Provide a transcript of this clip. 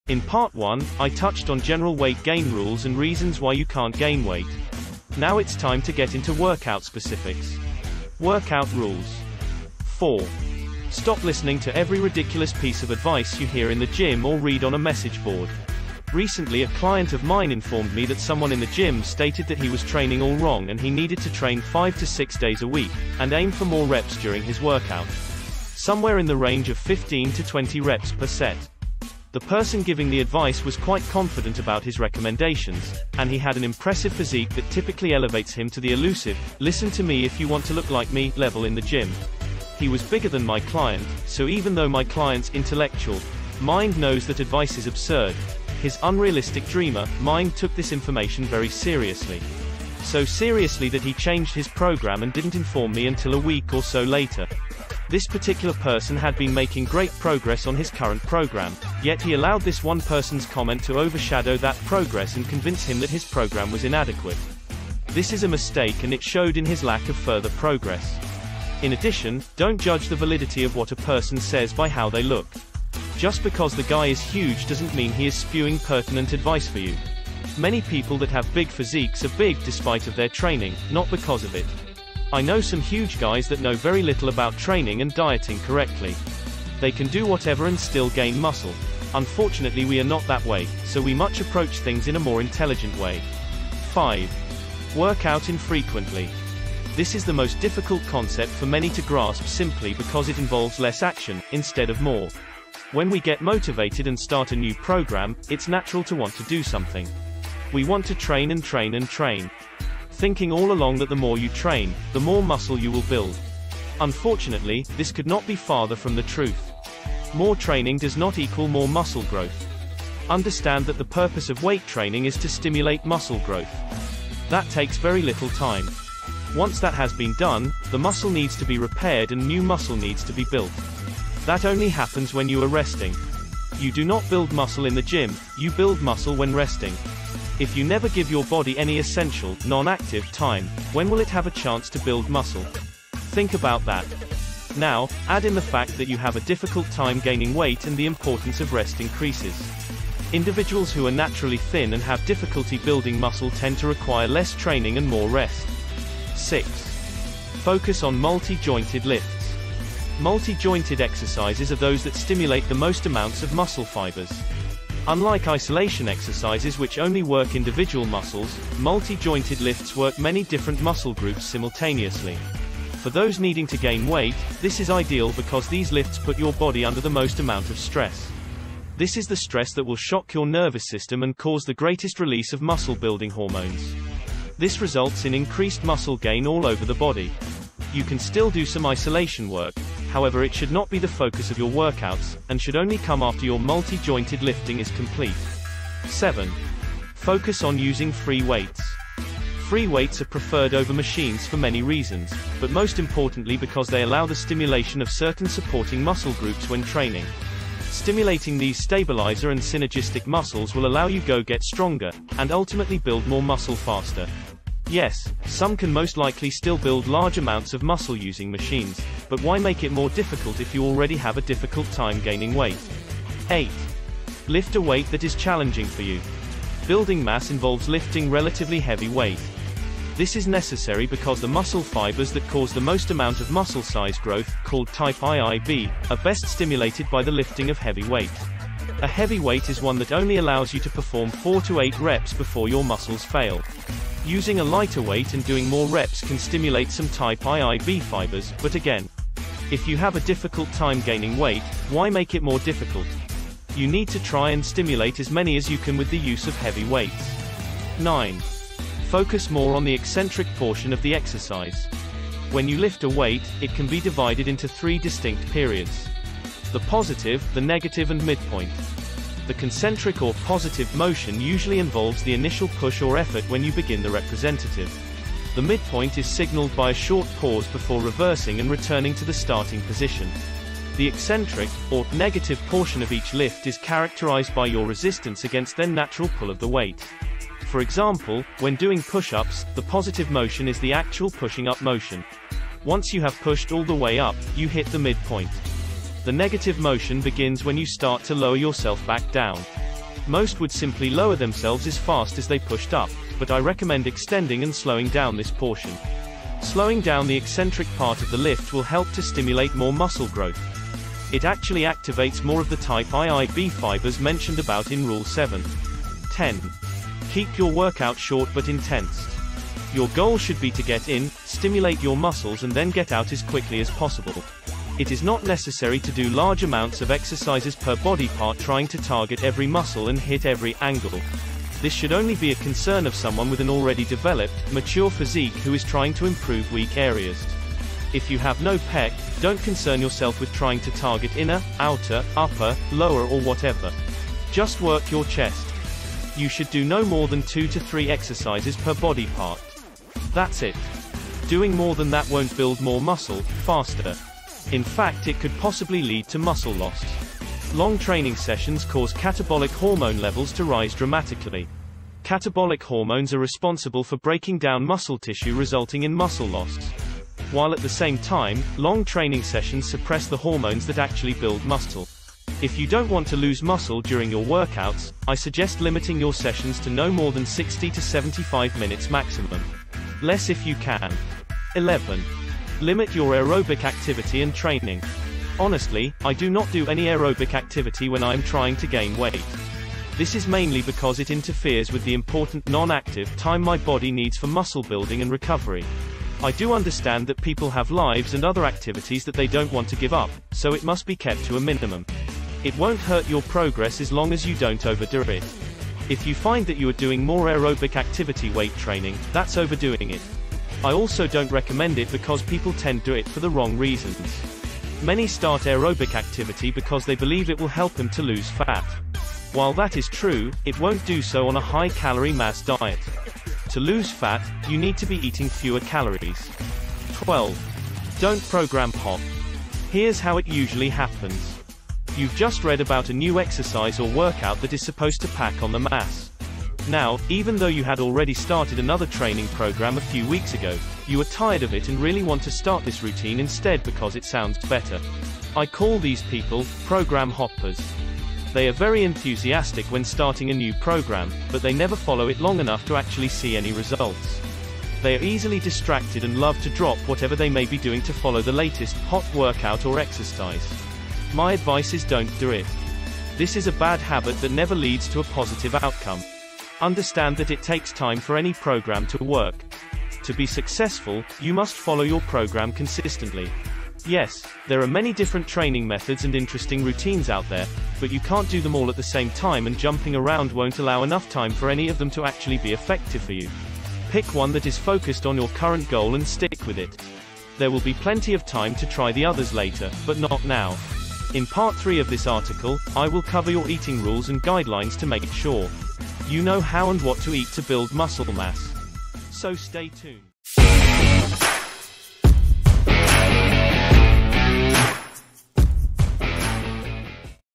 In part 1, I touched on general weight gain rules and reasons why you can't gain weight. Now it's time to get into workout specifics. Workout rules. 4. Stop listening to every ridiculous piece of advice you hear in the gym or read on a message board. Recently, a client of mine informed me that someone in the gym stated that he was training all wrong and he needed to train 5 to 6 days a week, and aim for more reps during his workout. Somewhere in the range of 15 to 20 reps per set. The person giving the advice was quite confident about his recommendations, and he had an impressive physique that typically elevates him to the elusive, listen to me if you want to look like me, level in the gym. He was bigger than my client, so even though my client's intellectual mind knows that advice is absurd, his unrealistic dreamer mind took this information very seriously. So seriously that he changed his program and didn't inform me until a week or so later. This particular person had been making great progress on his current program, yet he allowed this one person's comment to overshadow that progress and convince him that his program was inadequate. This is a mistake, and it showed in his lack of further progress. In addition, don't judge the validity of what a person says by how they look. Just because the guy is huge doesn't mean he is spewing pertinent advice for you. Many people that have big physiques are big despite of their training, not because of it. I know some huge guys that know very little about training and dieting correctly. They can do whatever and still gain muscle. Unfortunately, we are not that way, so we much approach things in a more intelligent way. 5. Work out infrequently. This is the most difficult concept for many to grasp simply because it involves less action, instead of more. When we get motivated and start a new program, it's natural to want to do something. We want to train and train and train, thinking all along that the more you train, the more muscle you will build. Unfortunately, this could not be farther from the truth. More training does not equal more muscle growth. Understand that the purpose of weight training is to stimulate muscle growth. That takes very little time. Once that has been done, the muscle needs to be repaired and new muscle needs to be built. That only happens when you are resting. You do not build muscle in the gym, you build muscle when resting. If you never give your body any essential, non-active time, when will it have a chance to build muscle? Think about that. Now, add in the fact that you have a difficult time gaining weight and the importance of rest increases. Individuals who are naturally thin and have difficulty building muscle tend to require less training and more rest. 6. Focus on multi-jointed lifts. Multi-jointed exercises are those that stimulate the most amounts of muscle fibers. Unlike isolation exercises which only work individual muscles, multi-jointed lifts work many different muscle groups simultaneously. For those needing to gain weight, this is ideal because these lifts put your body under the most amount of stress. This is the stress that will shock your nervous system and cause the greatest release of muscle-building hormones. This results in increased muscle gain all over the body. You can still do some isolation work, however it should not be the focus of your workouts, and should only come after your multi-jointed lifting is complete. 7. Focus on using free weights. Free weights are preferred over machines for many reasons, but most importantly because they allow the stimulation of certain supporting muscle groups when training. Stimulating these stabilizer and synergistic muscles will allow you to get stronger, and ultimately build more muscle faster. Yes, some can most likely still build large amounts of muscle using machines, but why make it more difficult if you already have a difficult time gaining weight? 8. Lift a weight that is challenging for you. Building mass involves lifting relatively heavy weight. This is necessary because the muscle fibers that cause the most amount of muscle size growth, called type IIB, are best stimulated by the lifting of heavy weight. A heavy weight is one that only allows you to perform 4 to 8 reps before your muscles fail. Using a lighter weight and doing more reps can stimulate some type IIB fibers, but again, if you have a difficult time gaining weight, why make it more difficult? You need to try and stimulate as many as you can with the use of heavy weights. 9. Focus more on the eccentric portion of the exercise. When you lift a weight, it can be divided into 3 distinct periods: the positive, the negative and midpoint. The concentric or positive motion usually involves the initial push or effort when you begin the representative. The midpoint is signaled by a short pause before reversing and returning to the starting position. The eccentric, or negative portion of each lift is characterized by your resistance against the natural pull of the weight. For example, when doing push-ups, the positive motion is the actual pushing up motion. Once you have pushed all the way up, you hit the midpoint. The negative motion begins when you start to lower yourself back down. Most would simply lower themselves as fast as they pushed up, but I recommend extending and slowing down this portion. Slowing down the eccentric part of the lift will help to stimulate more muscle growth. It actually activates more of the type IIB fibers mentioned about in Rule 7. 10. Keep your workout short but intense. Your goal should be to get in, stimulate your muscles and then get out as quickly as possible. It is not necessary to do large amounts of exercises per body part trying to target every muscle and hit every angle. This should only be a concern of someone with an already developed, mature physique who is trying to improve weak areas. If you have no pec, don't concern yourself with trying to target inner, outer, upper, lower or whatever. Just work your chest. You should do no more than 2 to 3 exercises per body part. That's it. Doing more than that won't build more muscle, faster. In fact, it could possibly lead to muscle loss. Long training sessions cause catabolic hormone levels to rise dramatically. Catabolic hormones are responsible for breaking down muscle tissue resulting in muscle loss. While at the same time, long training sessions suppress the hormones that actually build muscle. If you don't want to lose muscle during your workouts, I suggest limiting your sessions to no more than 60 to 75 minutes maximum. Less if you can. 11. Limit your aerobic activity and training. Honestly, I do not do any aerobic activity when I am trying to gain weight. This is mainly because it interferes with the important non-active time my body needs for muscle building and recovery. I do understand that people have lives and other activities that they don't want to give up, so it must be kept to a minimum. It won't hurt your progress as long as you don't overdo it. If you find that you are doing more aerobic activity weight training, that's overdoing it. I also don't recommend it because people tend to do it for the wrong reasons. Many start aerobic activity because they believe it will help them to lose fat. While that is true, it won't do so on a high-calorie mass diet. To lose fat, you need to be eating fewer calories. 12. Don't program hop. Here's how it usually happens. You've just read about a new exercise or workout that is supposed to pack on the mass. Now, even though you had already started another training program a few weeks ago, you are tired of it and really want to start this routine instead because it sounds better. I call these people program hoppers. They are very enthusiastic when starting a new program, but they never follow it long enough to actually see any results. They are easily distracted and love to drop whatever they may be doing to follow the latest hot workout or exercise. My advice is don't do it. This is a bad habit that never leads to a positive outcome. Understand that it takes time for any program to work. To be successful, you must follow your program consistently. Yes, there are many different training methods and interesting routines out there, but you can't do them all at the same time and jumping around won't allow enough time for any of them to actually be effective for you. Pick one that is focused on your current goal and stick with it. There will be plenty of time to try the others later, but not now. In part 3 of this article, I will cover your eating rules and guidelines to make sure you know how and what to eat to build muscle mass. So stay tuned.